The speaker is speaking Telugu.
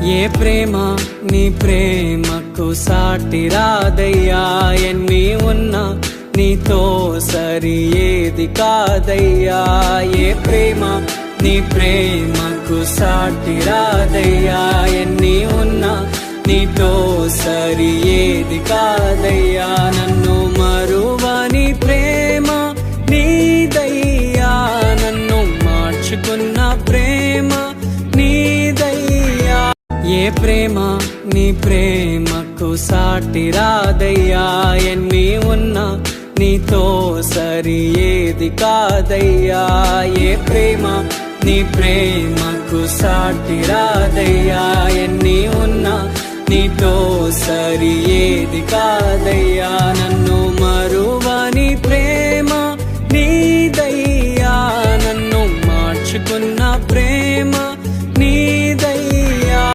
ఏ ప్రేమ నీ ప్రేమకు సాటి రాదయ్యా, ఎన్ని ఉన్నా నీతో సరి ఏది కాదయ్యా. ఏ ప్రేమ నీ ప్రేమకు సాటి రాదయ్యా, ఎన్ని ఉన్నా నీతో సరి ఏది కాదయ్యా. నన్ను మరువని ప్రేమ నీదయ్యా, నన్ను మార్చుకున్న ప్రేమ నీదయ్యా. ఏ ప్రేమ నీ ప్రేమకు సాటి రాదయ్యా, ఎన్ని ఉన్నా నీతో సరి ఏది కాదయ్యా. ఏ ప్రేమ నీ ప్రేమకు సాటి రాదయ్యా, ఎన్ని ఉన్నా నీతో సరి